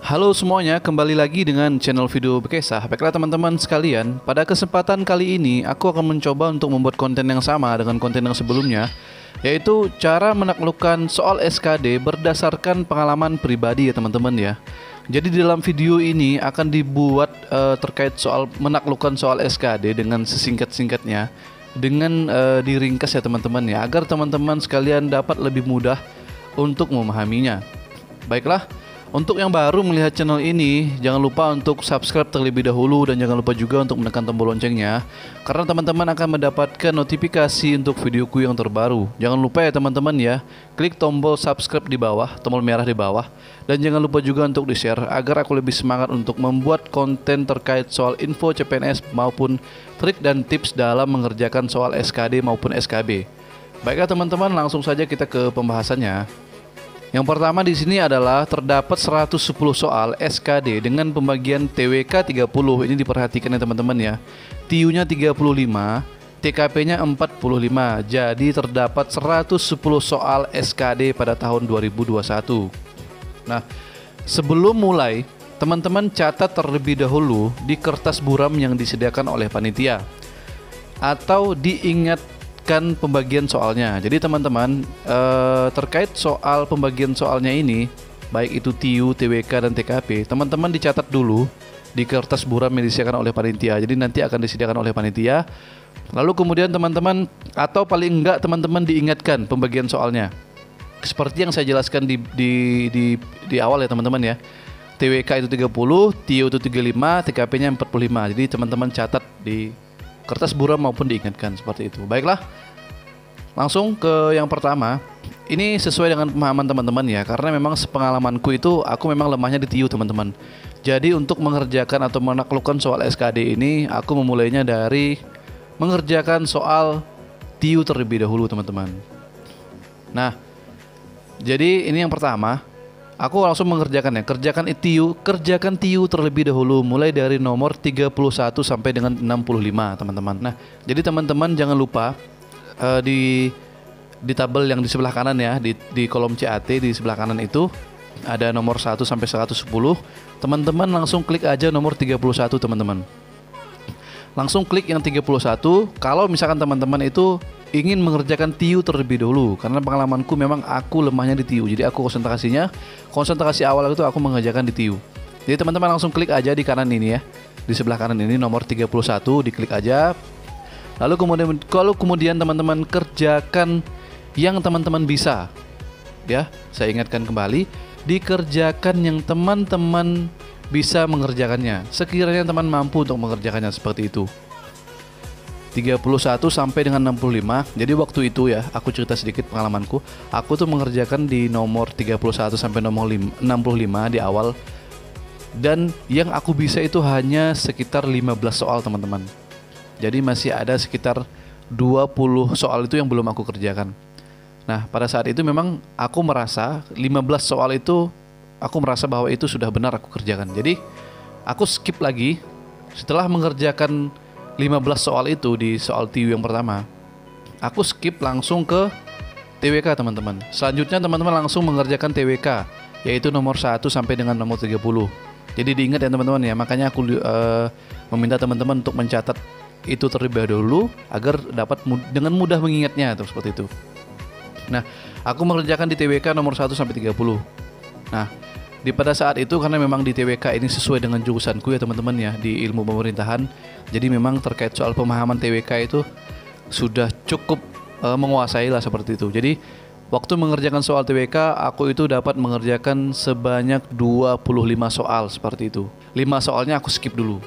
Halo semuanya, kembali lagi dengan channel video Bekesah. Baiklah teman-teman sekalian, pada kesempatan kali ini aku akan mencoba untuk membuat konten yang sama dengan konten yang sebelumnya, yaitu cara menaklukkan soal SKD berdasarkan pengalaman pribadi ya teman-teman ya. Jadi di dalam video ini akan dibuat terkait soal menaklukkan soal SKD dengan sesingkat-singkatnya, dengan diringkas ya teman-teman ya, agar teman-teman sekalian dapat lebih mudah untuk memahaminya. Baiklah, untuk yang baru melihat channel ini, jangan lupa untuk subscribe terlebih dahulu dan jangan lupa juga untuk menekan tombol loncengnya, karena teman-teman akan mendapatkan notifikasi untuk videoku yang terbaru. Jangan lupa ya teman-teman ya, klik tombol subscribe di bawah, tombol merah di bawah, dan jangan lupa juga untuk di-share agar aku lebih semangat untuk membuat konten terkait soal info CPNS maupun trik dan tips dalam mengerjakan soal SKD maupun SKB. Baiklah teman-teman, langsung saja kita ke pembahasannya. Yang pertama di sini adalah terdapat 110 soal SKD dengan pembagian TWK 30. Ini diperhatikan ya teman-teman ya. TIU-nya 35, TKP-nya 45. Jadi terdapat 110 soal SKD pada tahun 2021. Nah, sebelum mulai, teman-teman catat terlebih dahulu di kertas buram yang disediakan oleh panitia atau diingatkan pembagian soalnya. Jadi teman-teman terkait soal pembagian soalnya ini, baik itu TIU, TWK dan TKP, teman-teman dicatat dulu di kertas buram yang disediakan oleh panitia. Jadi nanti akan disediakan oleh panitia. Lalu kemudian teman-teman, atau paling enggak teman-teman diingatkan pembagian soalnya. Seperti yang saya jelaskan di awal ya teman-teman ya. TWK itu 30, TIU itu 35, TKP-nya 45. Jadi teman-teman catat di kertas buram maupun diingatkan seperti itu. Baiklah, langsung ke yang pertama. Ini sesuai dengan pemahaman teman-teman ya, karena memang sepengalamanku itu aku memang lemahnya di TIU teman-teman. Jadi untuk mengerjakan atau menaklukkan soal SKD ini, aku memulainya dari mengerjakan soal TIU terlebih dahulu teman-teman. Nah, jadi ini yang pertama. Aku langsung mengerjakannya. Kerjakan TIU terlebih dahulu mulai dari nomor 31 sampai dengan 65, teman-teman. Nah, jadi teman-teman jangan lupa di tabel yang di sebelah kanan ya, di kolom CAT di sebelah kanan itu ada nomor 1 sampai 110. Teman-teman langsung klik aja nomor 31, teman-teman. Langsung klik yang 31 kalau misalkan teman-teman itu ingin mengerjakan TIU terlebih dahulu, karena pengalamanku memang aku lemahnya di TIU. Jadi aku konsentrasi awal itu aku mengerjakan di TIU. Jadi teman-teman langsung klik aja di kanan ini ya. Di sebelah kanan ini nomor 31 diklik aja. Lalu kemudian teman-teman kerjakan yang teman-teman bisa. Ya, saya ingatkan kembali, dikerjakan yang teman-teman bisa mengerjakannya. Sekiranya teman mampu untuk mengerjakannya seperti itu. 31 sampai dengan 65. Jadi waktu itu ya, aku cerita sedikit pengalamanku. Aku tuh mengerjakan di nomor 31 sampai nomor 65 di awal. Dan yang aku bisa itu hanya sekitar 15 soal, teman-teman. Jadi masih ada sekitar 20 soal itu yang belum aku kerjakan. Nah, pada saat itu memang aku merasa 15 soal itu aku merasa bahwa itu sudah benar aku kerjakan. Jadi aku skip lagi. Setelah mengerjakan 15 soal itu di soal TIU yang pertama, aku skip langsung ke TWK teman-teman. Selanjutnya teman-teman langsung mengerjakan TWK, yaitu nomor 1 sampai dengan nomor 30. Jadi diingat ya teman-teman ya, makanya aku meminta teman-teman untuk mencatat itu terlebih dahulu agar dapat dengan mudah mengingatnya tuh, seperti itu. Nah, aku mengerjakan di TWK nomor 1 sampai 30. Nah, pada saat itu karena memang di TWK ini sesuai dengan jurusanku ya teman-teman ya, di ilmu pemerintahan. Jadi memang terkait soal pemahaman TWK itu sudah cukup menguasai lah seperti itu. Jadi waktu mengerjakan soal TWK, aku itu dapat mengerjakan sebanyak 25 soal seperti itu. 5 soalnya aku skip dulu.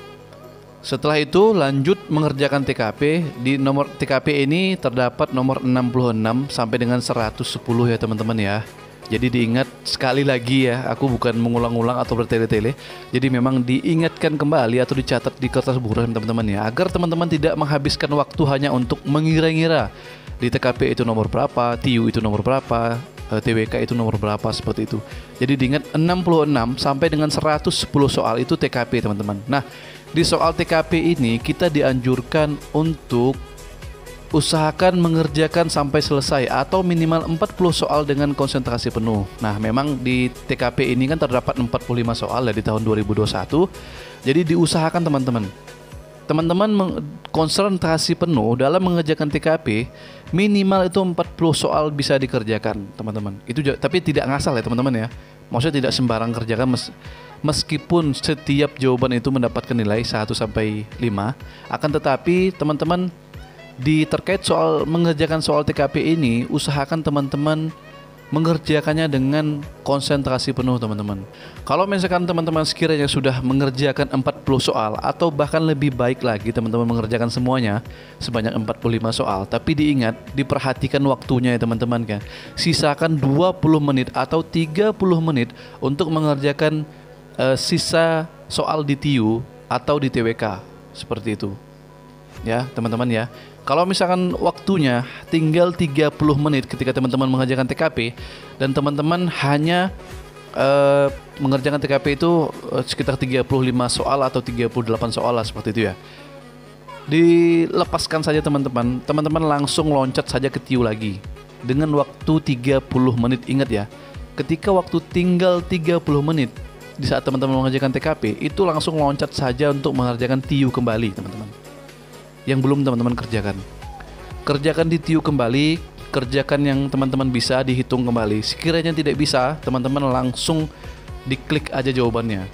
Setelah itu lanjut mengerjakan TKP. Di nomor TKP ini terdapat nomor 66 sampai dengan 110 ya teman-teman ya. Jadi diingat sekali lagi ya, aku bukan mengulang-ulang atau bertele-tele. Jadi memang diingatkan kembali atau dicatat di kertas buram teman-teman ya, agar teman-teman tidak menghabiskan waktu hanya untuk mengira-ngira di TKP itu nomor berapa, TIU itu nomor berapa, TWK itu nomor berapa, seperti itu. Jadi diingat 66 sampai dengan 110 soal itu TKP teman-teman. Nah, di soal TKP ini kita dianjurkan untuk usahakan mengerjakan sampai selesai atau minimal 40 soal dengan konsentrasi penuh. Nah, memang di TKP ini kan terdapat 45 soal ya di tahun 2021. Jadi diusahakan teman-teman konsentrasi penuh dalam mengerjakan TKP, minimal itu 40 soal bisa dikerjakan, teman-teman. Itu tapi tidak ngasal ya, teman-teman ya. Maksudnya tidak sembarang kerjakan, meskipun setiap jawaban itu mendapatkan nilai 1 sampai 5, akan tetapi teman-teman terkait soal mengerjakan soal TKP ini, usahakan teman-teman mengerjakannya dengan konsentrasi penuh, teman-teman. Kalau misalkan teman-teman sekiranya sudah mengerjakan 40 soal atau bahkan lebih baik lagi teman-teman mengerjakan semuanya sebanyak 45 soal, tapi diperhatikan waktunya ya teman-teman kan. Sisakan 20 menit atau 30 menit untuk mengerjakan sisa soal di TIU atau di TWK, seperti itu. Ya, teman-teman ya. Kalau misalkan waktunya tinggal 30 menit ketika teman-teman mengerjakan TKP dan teman-teman hanya mengerjakan TKP itu sekitar 35 soal atau 38 soal lah, seperti itu ya. Dilepaskan saja teman-teman. Teman-teman langsung loncat saja ke TIU lagi dengan waktu 30 menit. Ingat ya, ketika waktu tinggal 30 menit di saat teman-teman mengerjakan TKP, itu langsung loncat saja untuk mengerjakan TIU kembali, teman-teman. Yang belum teman-teman kerjakan di TIU kembali, kerjakan yang teman-teman bisa, dihitung kembali. Sekiranya tidak bisa, teman-teman langsung diklik aja jawabannya.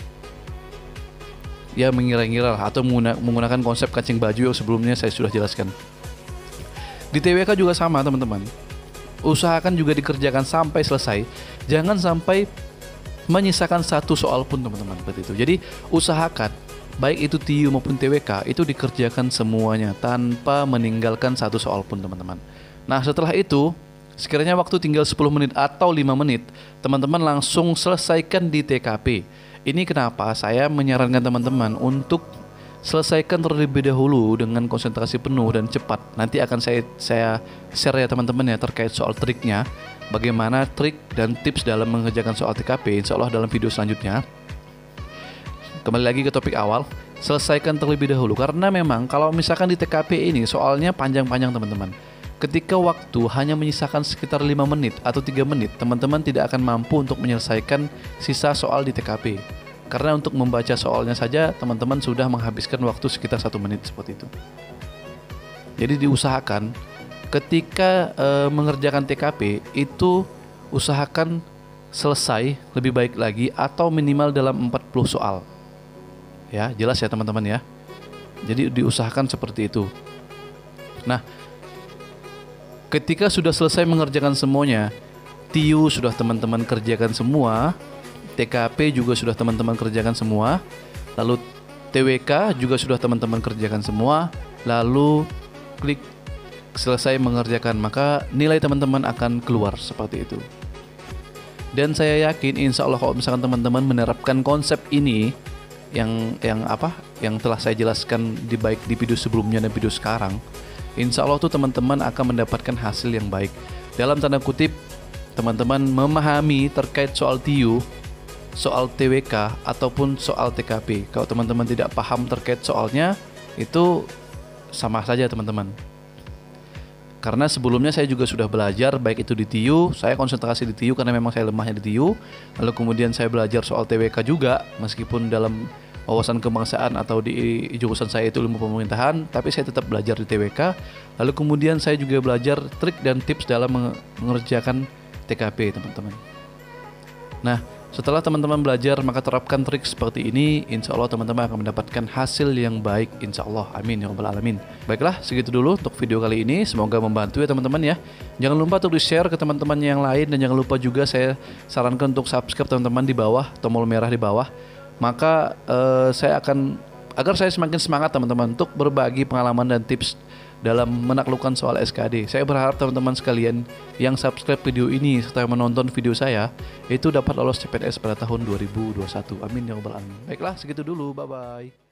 Ya, mengira-ngira atau menggunakan konsep kancing baju yang sebelumnya saya sudah jelaskan. Di TWK juga sama, teman-teman. Usahakan juga dikerjakan sampai selesai. Jangan sampai menyisakan satu soal pun, teman-teman, seperti itu. Jadi usahakan baik itu TIU maupun TWK itu dikerjakan semuanya tanpa meninggalkan satu soal pun, teman-teman. Nah, setelah itu sekiranya waktu tinggal 10 menit atau 5 menit, teman-teman langsung selesaikan di TKP. Ini kenapa saya menyarankan teman-teman untuk selesaikan terlebih dahulu dengan konsentrasi penuh dan cepat. Nanti akan saya share ya teman-teman ya terkait soal triknya, bagaimana trik dan tips dalam mengerjakan soal TKP, insya Allah dalam video selanjutnya. Kembali lagi ke topik awal, selesaikan terlebih dahulu. Karena memang kalau misalkan di TKP ini soalnya panjang-panjang, teman-teman. Ketika waktu hanya menyisakan sekitar 5 menit atau 3 menit, teman-teman tidak akan mampu untuk menyelesaikan sisa soal di TKP. Karena untuk membaca soalnya saja, teman-teman sudah menghabiskan waktu sekitar 1 menit, seperti itu. Jadi diusahakan ketika mengerjakan TKP itu usahakan selesai lebih baik lagi atau minimal dalam 40 soal. Ya, jelas ya teman-teman ya. Jadi diusahakan seperti itu. Nah, ketika sudah selesai mengerjakan semuanya, TIU sudah teman-teman kerjakan semua, TKP juga sudah teman-teman kerjakan semua, lalu TWK juga sudah teman-teman kerjakan semua, lalu klik selesai mengerjakan, maka nilai teman-teman akan keluar seperti itu. Dan saya yakin insya Allah kalau misalkan teman-teman menerapkan konsep ini yang telah saya jelaskan baik di video sebelumnya dan video sekarang, insya Allah tuh teman-teman akan mendapatkan hasil yang baik. Dalam tanda kutip, teman-teman memahami terkait soal TIU, soal TWK ataupun soal TKP. Kalau teman-teman tidak paham terkait soalnya, itu sama saja teman-teman. Karena sebelumnya saya juga sudah belajar baik itu di TIU, saya konsentrasi di TIU karena memang saya lemahnya di TIU. Lalu kemudian saya belajar soal TWK juga, meskipun dalam wawasan kebangsaan atau di jurusan saya itu ilmu pemerintahan, tapi saya tetap belajar di TWK. Lalu kemudian saya juga belajar trik dan tips dalam mengerjakan TKP, teman-teman. Nah, setelah teman-teman belajar maka terapkan trik seperti ini, insya Allah teman-teman akan mendapatkan hasil yang baik, insya Allah. Amin ya rabbal alamin. Baiklah, segitu dulu untuk video kali ini, semoga membantu ya teman-teman ya. Jangan lupa untuk di share ke teman-teman yang lain, dan jangan lupa juga saya sarankan untuk subscribe teman-teman di bawah, tombol merah di bawah. Maka agar saya semakin semangat teman-teman untuk berbagi pengalaman dan tips dalam menaklukkan soal SKD. Saya berharap teman-teman sekalian yang subscribe video ini serta menonton video saya itu dapat lolos CPNS pada tahun 2021. Amin ya rabbal alamin. Baiklah, segitu dulu. Bye bye.